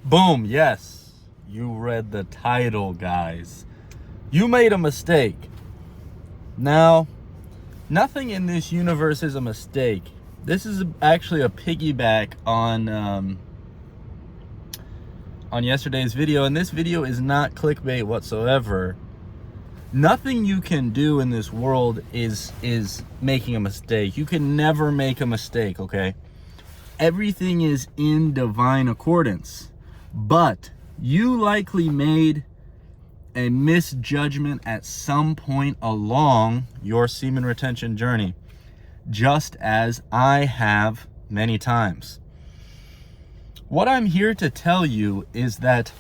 Boom, yes. You read the title, guys. You made a mistake. Now, nothing in this universe is a mistake. This is actually a piggyback on yesterday's video, and this video is not clickbait whatsoever. Nothing you can do in this world is making a mistake. You can never make a mistake, okay? Everything is in divine accordance. But you likely made a misjudgment at some point along your semen retention journey, just as I have many times. What I'm here to tell you is that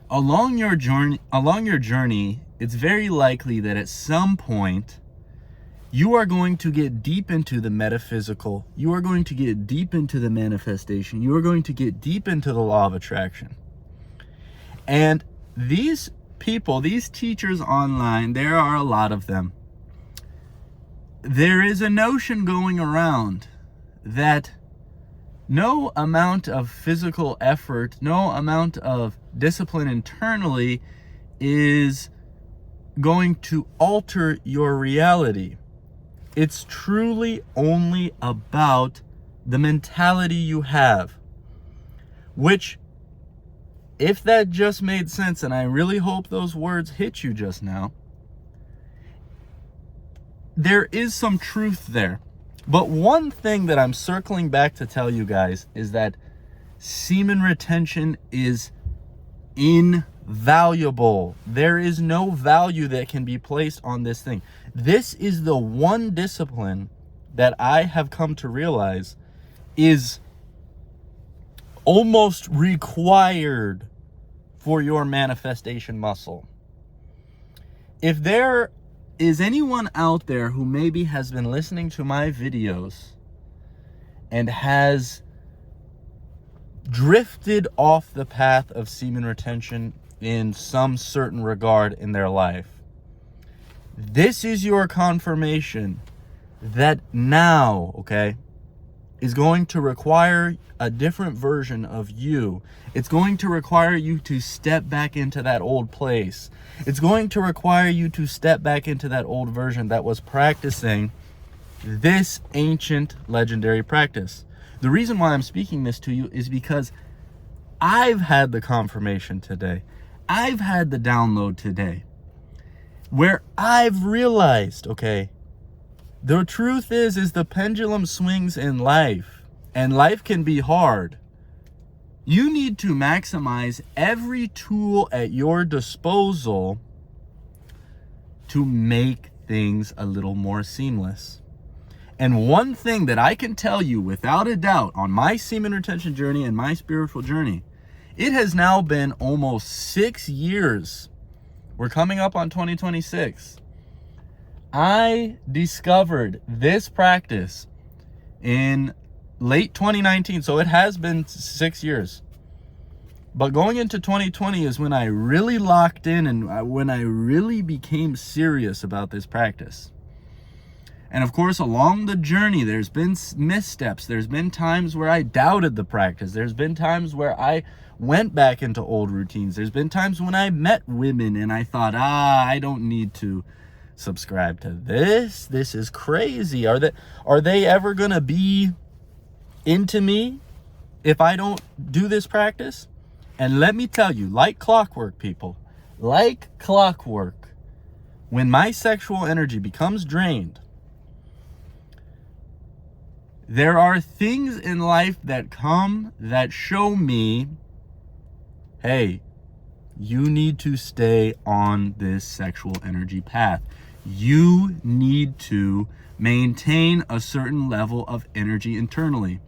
along your journey, it's very likely that at some point you are going to get deep into the metaphysical. You are going to get deep into the manifestation. You are going to get deep into the law of attraction. And these people, these teachers online, there are a lot of them. There is a notion going around that no amount of physical effort, no amount of discipline internally is going to alter your reality. It's truly only about the mentality you have, which, if that just made sense, and I really hope those words hit you just now, there is some truth there. But one thing that I'm circling back to tell you guys is that semen retention is invaluable. There is no value that can be placed on this thing. This is the one discipline that I have come to realize is almost required for your manifestation muscle. If there is anyone out there who maybe has been listening to my videos and has drifted off the path of semen retention in some certain regard in their life, this is your confirmation that now, okay, is going to require a different version of you. It's going to require you to step back into that old place. It's going to require you to step back into that old version that was practicing this ancient legendary practice. The reason why I'm speaking this to you is because I've had the confirmation today. I've had the download today where I've realized, okay, the truth is the pendulum swings in life, and life can be hard. You need to maximize every tool at your disposal to make things a little more seamless. And one thing that I can tell you without a doubt on my semen retention journey and my spiritual journey, it has now been almost 6 years. We're coming up on 2026. I discovered this practice in late 2019, so it has been 6 years. But going into 2020 is when I really locked in and when I really became serious about this practice. And of course, along the journey, there's been missteps. There's been times where I doubted the practice. There's been times where I went back into old routines. There's been times when I met women and I thought, I don't need to subscribe to this. This is crazy. Are they ever going to be into me if I don't do this practice? And let me tell you, like clockwork, people, like clockwork, when my sexual energy becomes drained, there are things in life that come that show me, hey, you need to stay on this sexual energy path. You need to maintain a certain level of energy internally.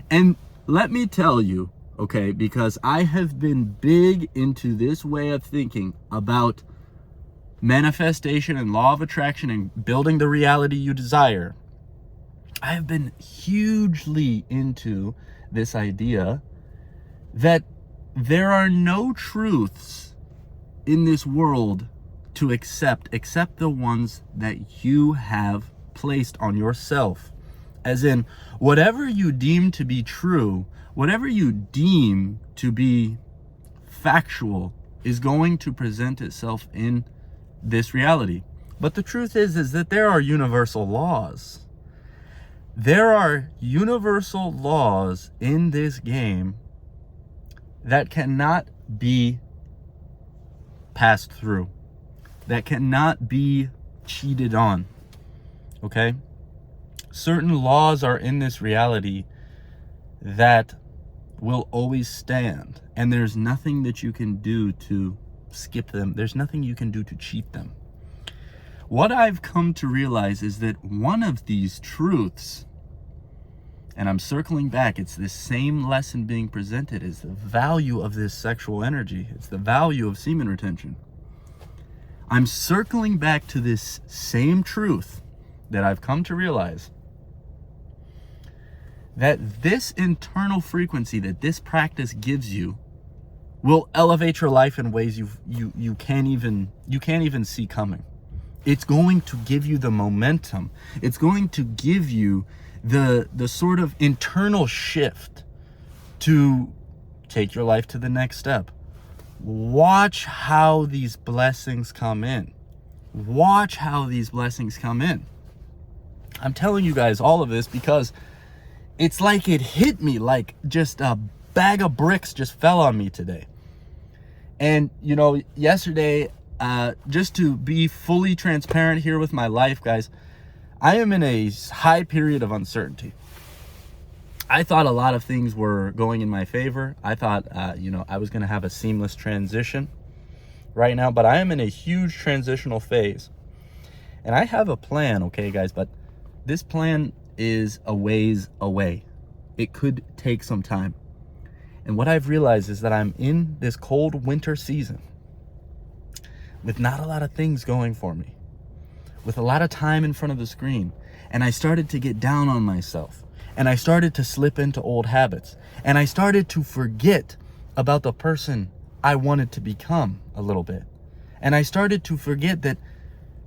And let me tell you, okay, because I have been big into this way of thinking about manifestation and law of attraction and building the reality you desire. I have been hugely into this idea that there are no truths in this world to accept except the ones that you have placed on yourself. As in, whatever you deem to be true, Whatever you deem to be factual is going to present itself in this reality. But the truth is that there are universal laws. There are universal laws in this game that cannot be passed through, that cannot be cheated on, okay? Certain laws are in this reality that will always stand, and there's nothing that you can do to skip them. There's nothing you can do to cheat them. What I've come to realize is that one of these truths, and I'm circling back, it's this same lesson being presented, is the value of this sexual energy. It's the value of semen retention. I'm circling back to this same truth that I've come to realize, that this internal frequency that this practice gives you will elevate your life in ways you can't even see coming. It's going to give you the momentum. It's going to give you the sort of internal shift to take your life to the next step. Watch how these blessings come in. Watch how these blessings come in. I'm telling you guys all of this because it's like it hit me like just a bag of bricks just fell on me today. And, you know, yesterday, just to be fully transparent here with my life, guys, I am in a high period of uncertainty. I thought a lot of things were going in my favor. I thought, I was going to have a seamless transition right now, but I am in a huge transitional phase. And I have a plan, okay, guys, but this plan is a ways away. It could take some time. And what I've realized is that I'm in this cold winter season with not a lot of things going for me, with a lot of time in front of the screen. And I started to get down on myself, and I started to slip into old habits, and I started to forget about the person I wanted to become a little bit. And I started to forget that,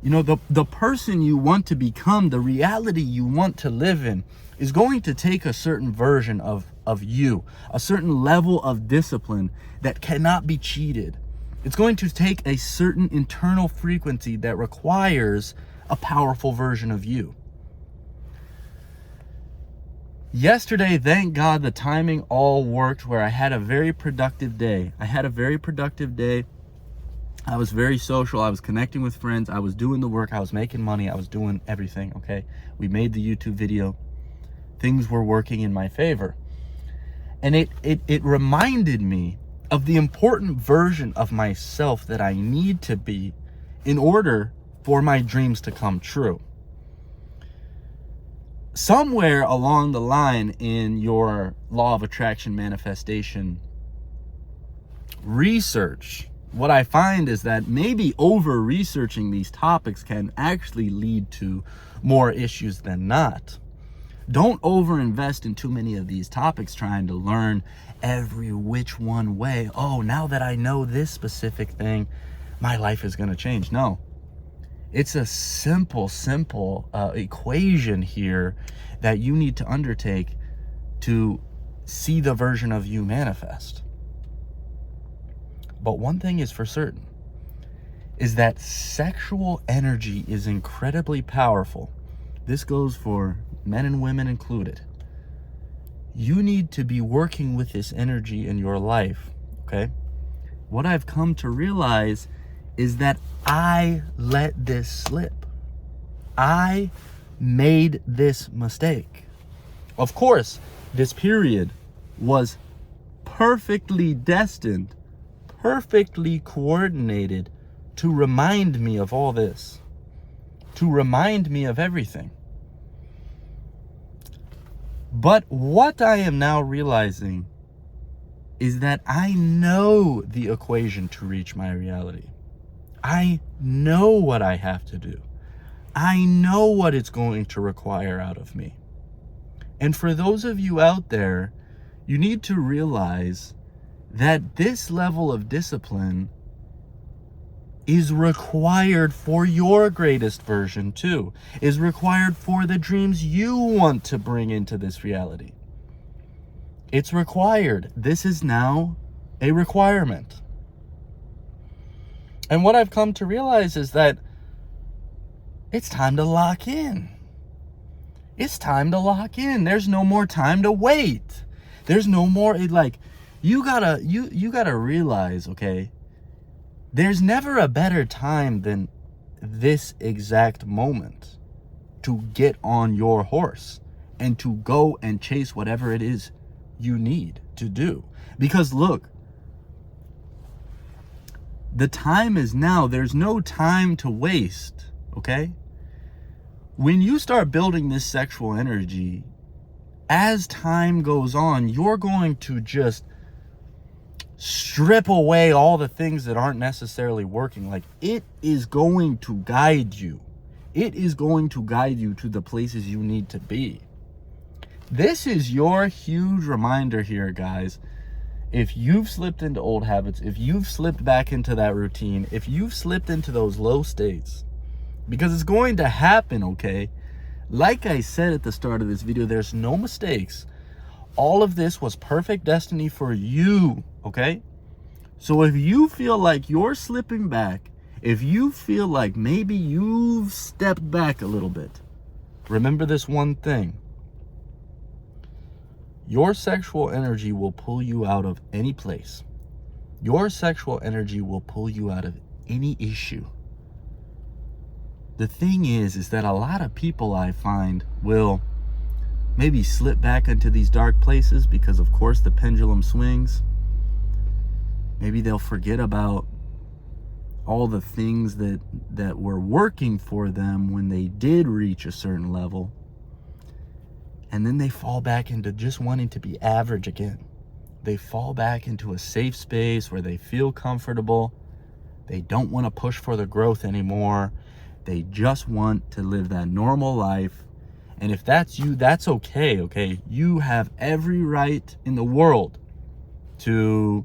you know, the person you want to become, the reality you want to live in, is going to take a certain version of you, a certain level of discipline that cannot be cheated. It's going to take a certain internal frequency that requires a powerful version of you. Yesterday, thank God, the timing all worked where I had a very productive day. I was very social. I was connecting with friends. I was doing the work. I was making money. I was doing everything, okay? We made the YouTube video. Things were working in my favor. And it reminded me of the important version of myself that I need to be in order for my dreams to come true. Somewhere along the line in your law of attraction manifestation research, what I find is that maybe over researching these topics can actually lead to more issues than not. Don't overinvest in too many of these topics trying to learn every which one way. Oh, now that I know this specific thing, my life is going to change. No, it's a simple equation here that you need to undertake to see the version of you manifest. But one thing is for certain, is that sexual energy is incredibly powerful. This goes for men and women included. You need to be working with this energy in your life, okay? What I've come to realize is that I let this slip. I made this mistake. Of course, this period was perfectly destined, perfectly coordinated to remind me of all this, to remind me of everything. But what I am now realizing is that I know the equation to reach my reality. I know what I have to do. I know what it's going to require out of me. And for those of you out there, you need to realize that this level of discipline is required for your greatest version too, is required for the dreams you want to bring into this reality. It's required. This is now a requirement. And what I've come to realize is that it's time to lock in. It's time to lock in. There's no more time to wait. There's no more, like, you gotta realize, okay, there's never a better time than this exact moment to get on your horse and to go and chase whatever it is you need to do. Because look, the time is now. There's no time to waste, okay? When you start building this sexual energy, as time goes on, you're going to just strip away all the things that aren't necessarily working. Like, it is going to guide you. It is going to guide you to the places you need to be. This is your huge reminder here, guys. If you've slipped into old habits, if you've slipped back into that routine, if you've slipped into those low states, because it's going to happen, okay? Like I said at the start of this video, there's no mistakes. All of this was perfect destiny for you, okay? So if you feel like you're slipping back, if you feel like maybe you've stepped back a little bit, remember this one thing. Your sexual energy will pull you out of any place. Your sexual energy will pull you out of any issue. The thing is that a lot of people, I find, will maybe slip back into these dark places because, of course, the pendulum swings. Maybe they'll forget about all the things that were working for them when they did reach a certain level. And then they fall back into just wanting to be average again. They fall back into a safe space where they feel comfortable. They don't want to push for the growth anymore. They just want to live that normal life. And if that's you, that's okay, okay? You have every right in the world to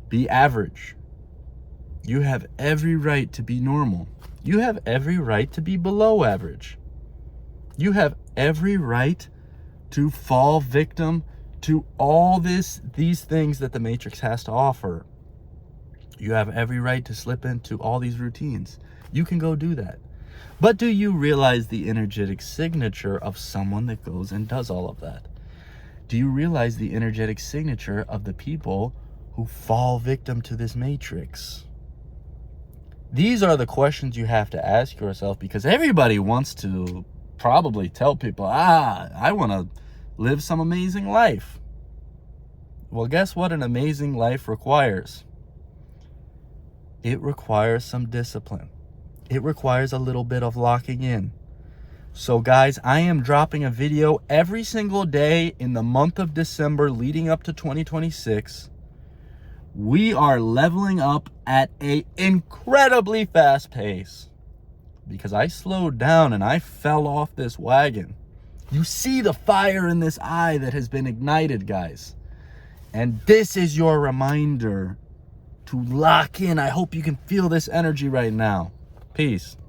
be average. You have every right to be normal. You have every right to be below average. You have every right to fall victim to all these things that the Matrix has to offer. You have every right to slip into all these routines. You can go do that. But do you realize the energetic signature of someone that goes and does all of that? Do you realize the energetic signature of the people who fall victim to this Matrix? These are the questions you have to ask yourself, because everybody wants to probably tell people, I want to live some amazing life. Well, guess what an amazing life requires? It requires some discipline. It requires a little bit of locking in. So guys, I am dropping a video every single day in the month of December leading up to 2026. We are leveling up at an incredibly fast pace because I slowed down and I fell off this wagon. You see the fire in this eye that has been ignited, guys. And this is your reminder to lock in. I hope you can feel this energy right now. Peace.